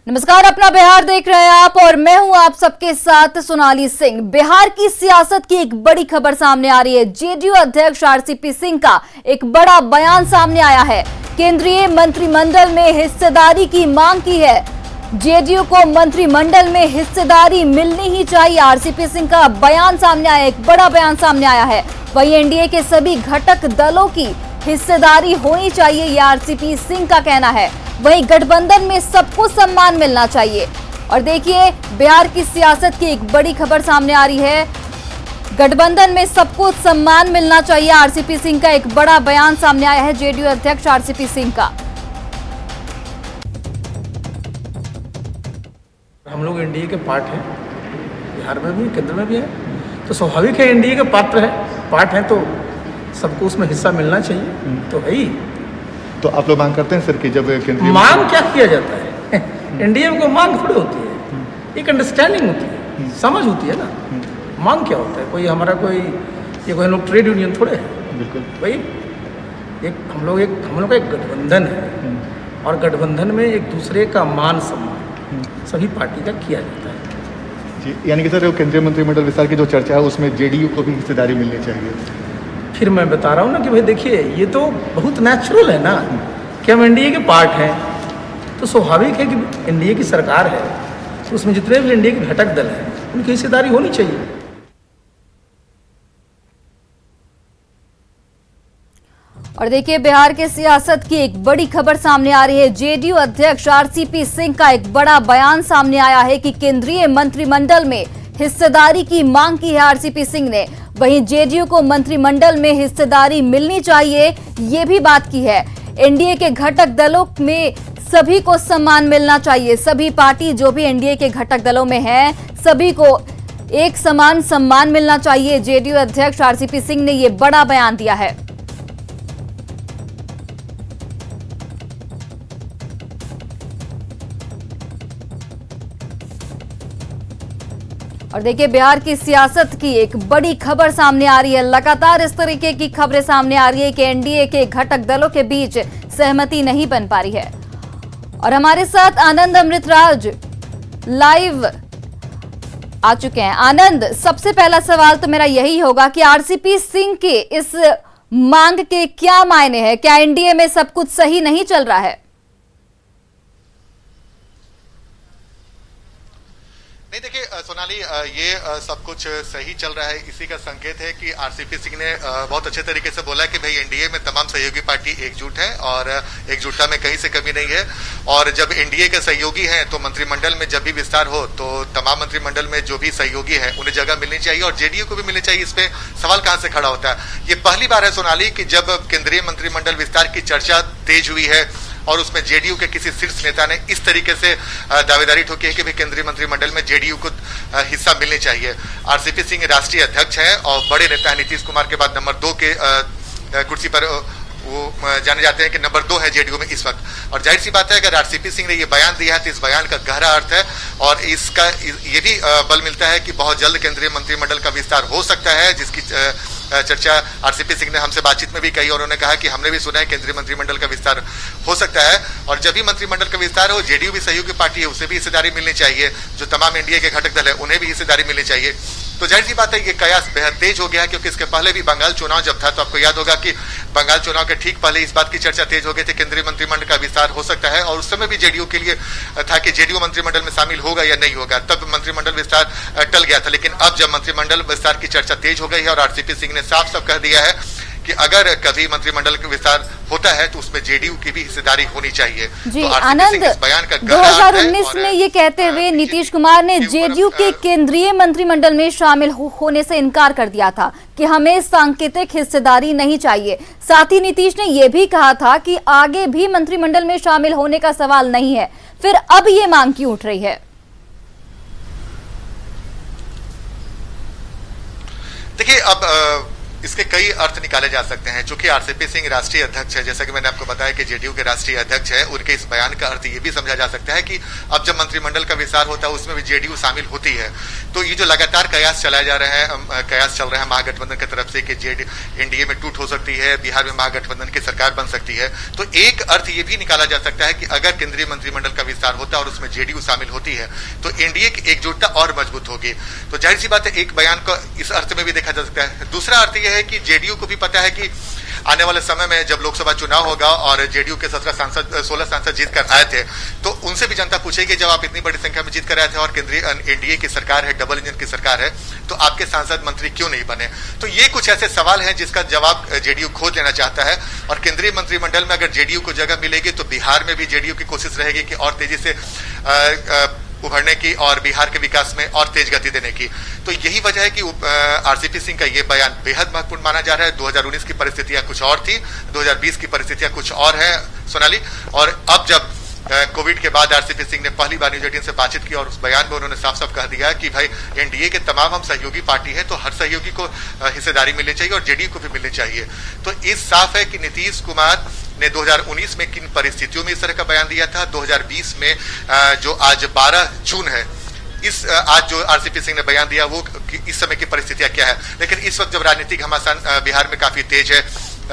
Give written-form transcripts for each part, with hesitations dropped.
नमस्कार, अपना बिहार देख रहे हैं आप और मैं हूं आप सबके साथ सोनाली सिंह। बिहार की सियासत की एक बड़ी खबर सामने आ रही है। जेडीयू अध्यक्ष आरसीपी सिंह का एक बड़ा बयान सामने आया है। केंद्रीय मंत्रिमंडल में हिस्सेदारी की मांग की है। जेडीयू को मंत्रिमंडल में हिस्सेदारी मिलनी ही चाहिए। आरसीपी सिंह का बयान सामने आया, एक बड़ा बयान सामने आया है। वहीं एनडीए के सभी घटक दलों की हिस्सेदारी होनी चाहिए, यह आरसीपी सिंह का कहना है। वहीं गठबंधन में सबको सम्मान मिलना चाहिए। और देखिए, बिहार की सियासत की एक बड़ी खबर सामने आ रही है। गठबंधन में सबको सम्मान मिलना चाहिए, आरसीपी सिंह का एक बड़ा बयान सामने आया है जेडीयू अध्यक्ष आरसीपी सिंह का। हम लोग एनडीए के पार्ट हैं, बिहार में भी केंद्र में भी है, तो स्वाभाविक है एनडीए के पार्ट हैं तो सबको उसमें हिस्सा मिलना चाहिए। तो है ही। तो आप लोग मांग करते हैं सर कि जब केंद्रीय मांग क्या किया जाता है? एनडीए में कोई मांग थोड़ी होती है, एक अंडरस्टैंडिंग होती है, समझ होती है ना। मांग क्या होता है? कोई हमारा कोई हम लोग ट्रेड यूनियन थोड़े है। बिल्कुल भाई हम लोग का एक गठबंधन है और गठबंधन में एक दूसरे का मान सम्मान सभी पार्टी का किया जाता है जी। यानी कि सर केंद्रीय मंत्रिमंडल विस्तार की जो चर्चा है उसमें जेडीयू को भी हिस्सेदारी मिलनी चाहिए। फिर मैं बता रहा हूँ ना कि भाई देखिए, ये तो बहुत नेचुरल है ना कि हम एनडीए के पार्ट हैं, तो स्वाभाविक है कि एनडीए की सरकार है तो उसमें जितने भी एनडीए के घटक दल हैं उनकी हिस्सेदारी होनी चाहिए। और देखिए, बिहार के सियासत की एक बड़ी खबर सामने आ रही है। जेडीयू अध्यक्ष आरसीपी सिंह का एक बड़ा बयान सामने आया है कि केंद्रीय मंत्रिमंडल में हिस्सेदारी की मांग की है आरसीपी सिंह ने। वहीं जेडीयू को मंत्रिमंडल में हिस्सेदारी मिलनी चाहिए, ये भी बात की है। एनडीए के घटक दलों में सभी को सम्मान मिलना चाहिए। सभी पार्टी जो भी एनडीए के घटक दलों में हैं, सभी को एक समान सम्मान मिलना चाहिए। जेडीयू अध्यक्ष आरसीपी सिंह ने यह बड़ा बयान दिया है। और देखिए, बिहार की सियासत की एक बड़ी खबर सामने आ रही है। लगातार इस तरीके की खबरें सामने आ रही है कि एनडीए के घटक दलों के बीच सहमति नहीं बन पा रही है। और हमारे साथ आनंद अमृतराज लाइव आ चुके हैं। आनंद, सबसे पहला सवाल तो मेरा यही होगा कि आरसीपी सिंह के इस मांग के क्या मायने हैं? क्या एनडीए में सब कुछ सही नहीं चल रहा है? नहीं, देखिए सोनाली, ये सब कुछ सही चल रहा है। इसी का संकेत है कि आरसीपी सिंह ने बहुत अच्छे तरीके से बोला कि भाई एनडीए में तमाम सहयोगी पार्टी एकजुट है और एकजुटता में कहीं से कमी नहीं है। और जब एनडीए के सहयोगी हैं तो मंत्रिमंडल में जब भी विस्तार हो तो तमाम मंत्रिमंडल में जो भी सहयोगी है उन्हें जगह मिलनी चाहिए और जेडीयू को भी मिलनी चाहिए। इस पे सवाल कहां से खड़ा होता है? ये पहली बार है सोनाली कि जब केंद्रीय मंत्रिमंडल विस्तार की चर्चा तेज हुई है और उसमें जेडीयू के किसी शीर्ष नेता ने इस तरीके से दावेदारी ठोकी है कि भाई केंद्रीय मंत्रिमंडल में जेडीयू को हिस्सा मिलनी चाहिए। आरसीपी सिंह राष्ट्रीय अध्यक्ष हैं और बड़े नेता है। नीतीश कुमार के बाद नंबर 2 के कुर्सी पर वो जाने जाते हैं कि नंबर 2 है जेडीयू में इस वक्त। और जाहिर सी बात है, अगर आरसीपी सिंह ने ये बयान दिया है तो इस बयान का गहरा अर्थ है और इसका ये भी बल मिलता है कि बहुत जल्द केंद्रीय मंत्रिमंडल का विस्तार हो सकता है, जिसकी चर्चा आरसीपी सिंह ने हमसे बातचीत में भी कही और उन्होंने कहा कि हमने भी सुना है केंद्रीय मंत्रिमंडल का विस्तार हो सकता है। और जब भी मंत्रिमंडल का विस्तार हो, जेडीयू भी सहयोगी पार्टी है, उसे भी हिस्सेदारी मिलनी चाहिए। जो तमाम एनडीए के घटक दल है उन्हें भी हिस्सेदारी मिलनी चाहिए। तो जाहिर सी बात है, ये कयास बेहद तेज हो गया, क्योंकि इसके पहले भी बंगाल चुनाव जब था तो आपको याद होगा कि बंगाल चुनाव के ठीक पहले इस बात की चर्चा तेज हो गई थी केंद्रीय मंत्रिमंडल का विस्तार हो सकता है। और उस समय भी जेडीयू के लिए था कि जेडीयू मंत्रिमंडल में शामिल होगा या नहीं होगा, तब मंत्रिमंडल विस्तार टल गया था। लेकिन अब जब मंत्रिमंडल विस्तार की चर्चा तेज हो गई है और आरसीपी सिंह ने साफ साफ कह दिया है कि अगर कभी मंत्रिमंडल का विस्तार होता है तो उसमें जेडीयू की भी हिस्सेदारी होनी चाहिए। जी तो आनंद, 2019 में ये कहते हुए नीतीश कुमार ने जेडीयू के केंद्रीय मंत्रिमंडल में शामिल होने से इनकार कर दिया था कि हमें सांकेतिक हिस्सेदारी नहीं चाहिए। साथ ही नीतीश ने यह भी कहा था कि आगे भी मंत्रिमंडल में शामिल होने का सवाल नहीं है। फिर अब ये मांग क्यों उठ रही है? देखिए, अब इसके कई अर्थ निकाले जा सकते हैं। चूंकि आरसीपी सिंह राष्ट्रीय अध्यक्ष है, जैसा कि मैंने आपको बताया कि जेडीयू के राष्ट्रीय अध्यक्ष है, उनके इस बयान का अर्थ ये भी समझा जा सकता है कि अब जब मंत्रिमंडल का विस्तार होता है उसमें भी जेडीयू शामिल होती है। तो ये जो लगातार कयास चलाए जा रहे हैं, कयास चल रहे हैं महागठबंधन की तरफ से कि एनडीए में टूट हो सकती है, बिहार में महागठबंधन की सरकार बन सकती है, तो एक अर्थ ये भी निकाला जा सकता है कि अगर केंद्रीय मंत्रिमंडल का विस्तार होता है और उसमें जेडीयू शामिल होती है तो एनडीए की एकजुटता और मजबूत होगी। तो जाहिर सी बात है एक बयान को इस अर्थ में भी देखा जा सकता है। दूसरा अर्थ यह है कि जेडीयू को भी पता है कि आने वाले समय में जब लोकसभा चुनाव होगा और जेडीयू के 16 सांसद जीत कर आए थे, तो उनसे भी जनता पूछेगी जब आप इतनी बड़ी संख्या में जीत कर आए थे और केंद्रीय एनडीए की सरकार है, डबल इंजन की सरकार है, तो आपके सांसद मंत्री क्यों नहीं बने। तो ये कुछ ऐसे सवाल हैं जिसका जवाब जेडीयू खोज लेना चाहता है। और केंद्रीय मंत्रिमंडल में अगर जेडीयू को जगह मिलेगी तो बिहार में भी जेडीयू की कोशिश रहेगी कि और तेजी से उभरने की और बिहार के विकास में और तेज गति देने की। तो यही वजह है कि आरसीपी सिंह का ये बयान बेहद महत्वपूर्ण माना जा रहा है। 2019 की परिस्थितियां कुछ और थी, 2020 की परिस्थितियां कुछ और है सोनाली। और अब जब कोविड के बाद आरसीपी सिंह ने पहली बार न्यूज 18 से बातचीत की और उस बयान में उन्होंने साफ साफ कह दिया कि भाई एनडीए के तमाम हम सहयोगी पार्टी है, तो हर सहयोगी को हिस्सेदारी मिलनी चाहिए और जेडीयू को भी मिलनी चाहिए। तो इस साफ है कि नीतीश कुमार ने 2019 में किन परिस्थितियों में इस तरह का बयान दिया था, 2020 में जो आज 12 जून है, आज जो आरसीपी सिंह ने बयान दिया वो इस समय की परिस्थितियां क्या है। लेकिन इस वक्त जब राजनीतिक घमासान बिहार में काफी तेज है,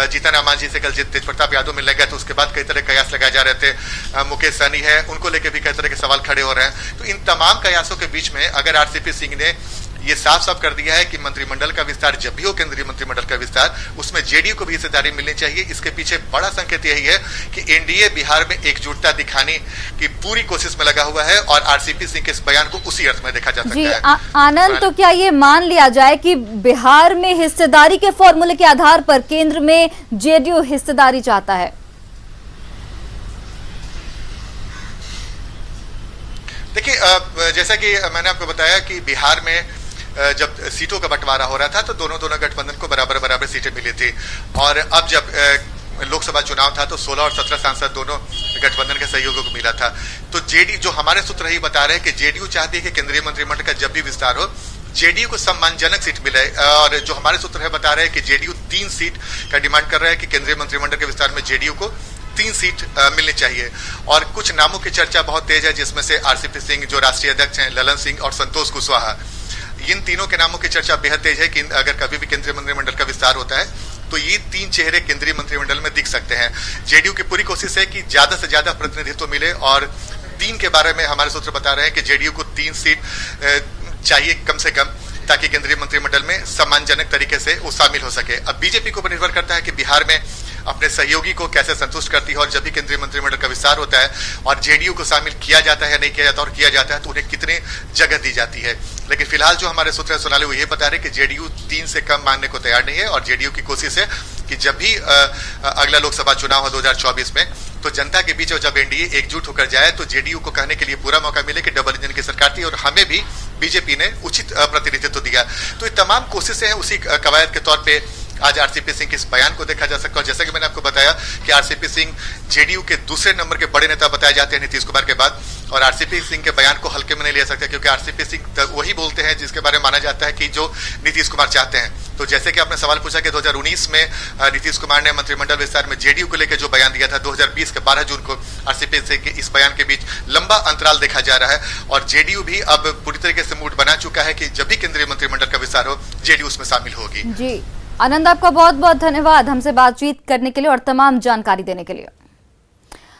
जीतन राम मांझी से कल तेज प्रताप यादव मिलने गए तो उसके बाद कई तरह के कयास लगाए जा रहे थे। मुकेश सहनी है, उनको लेकर भी कई तरह के सवाल खड़े हो रहे हैं। तो इन तमाम कयासों के बीच में अगर आरसीपी सिंह ने ये साफ साफ कर दिया है कि मंत्रिमंडल का विस्तार जब भी हो, केंद्रीय मंत्रिमंडल का विस्तार, उसमें जेडीयू को भी हिस्सेदारी मिलनी चाहिए। इसके पीछे बड़ा संकेत यही है कि एनडीए बिहार में एकजुटता दिखाने की पूरी कोशिश में लगा हुआ है और आरसीपी सिंह के इस बयान को उसी अर्थ में देखा जा सकता है। आनंद, तो क्या ये मान लिया जाए कि बिहार में हिस्सेदारी के फॉर्मूले के आधार पर केंद्र में जेडीयू हिस्सेदारी चाहता है? देखिए, जैसा कि मैंने आपको बताया कि बिहार में जब सीटों का बंटवारा हो रहा था तो दोनों गठबंधन को बराबर सीटें मिली थी। और अब जब लोकसभा चुनाव था तो 16 और 17 सांसद दोनों गठबंधन के सहयोगियों को मिला था। तो जेडीयू, जो हमारे सूत्र ही बता रहे हैं कि जेडीयू चाहती है कि केंद्रीय मंत्रिमंडल का जब भी विस्तार हो जेडीयू को सम्मानजनक सीट मिले। और जो हमारे सूत्र है बता रहे हैं कि जेडीयू 3 सीट का डिमांड कर रहा है कि केंद्रीय मंत्रिमंडल के विस्तार में जेडीयू को 3 सीट मिलनी चाहिए। और कुछ नामों की चर्चा बहुत तेज है, जिसमें से आरसीपी सिंह जो राष्ट्रीय अध्यक्ष हैं, ललन सिंह और संतोष कुशवाहा, इन तीनों के नामों की चर्चा बेहद तेज है कि अगर कभी भी केंद्रीय मंत्रिमंडल का विस्तार होता है तो ये 3 चेहरे केंद्रीय मंत्रिमंडल में दिख सकते हैं। जेडीयू की पूरी कोशिश है कि ज्यादा से ज्यादा प्रतिनिधित्व मिले और 3 के बारे में हमारे सूत्र बता रहे हैं कि जेडीयू को 3 सीट चाहिए कम से कम, ताकि केंद्रीय मंत्रिमंडल में सम्मानजनक तरीके से वो शामिल हो सके। अब बीजेपी को निर्भर करता है कि बिहार में अपने सहयोगी को कैसे संतुष्ट करती है और जब भी केंद्रीय मंत्रिमंडल का विस्तार होता है और जेडीयू को शामिल किया जाता है, नहीं किया जाता और किया जाता है तो उन्हें कितने जगह दी जाती है। लेकिन फिलहाल जो हमारे सूत्र सोनाली वो ये बता रहे कि जेडीयू 3 से कम मानने को तैयार नहीं है और जेडीयू की कोशिश है कि जब भी अगला लोकसभा चुनाव हो 2024 में, तो जनता के बीच जब एनडीए एकजुट होकर जाए तो जेडीयू को कहने के लिए पूरा मौका मिले कि डबल इंजन की सरकार थी और हमें भी बीजेपी ने उचित प्रतिनिधित्व दिया। तो ये तमाम कोशिशें हैं, उसी कवायद के तौर पे आज आरसीपी सिंह के इस बयान को देखा जा सकता है। और जैसा कि मैंने आपको बताया कि आरसीपी सिंह जेडीयू के दूसरे नंबर के बड़े नेता बताए जाते हैं नीतीश कुमार के बाद, और आरसीपी सिंह के बयान को हल्के में नहीं लिया सकते क्योंकि आरसीपी सिंह वही बोलते हैं जिसके बारे में माना जाता है कि जो नीतीश कुमार चाहते हैं। तो जैसे कि आपने सवाल पूछा कि 2019 में नीतीश कुमार ने मंत्रिमंडल विस्तार में जेडीयू को लेकर जो बयान दिया था, 2020 के 12 जून को आरसीपी सिंह के इस बयान के बीच लंबा अंतराल देखा जा रहा है और जेडीयू भी अब पूरी तरीके से मूड बना चुका है कि जब भी केंद्रीय मंत्रिमंडल का विस्तार हो जेडीयू उसमें शामिल होगी। जी आनंद, आपका बहुत बहुत धन्यवाद हमसे बातचीत करने के लिए और तमाम जानकारी देने के लिए।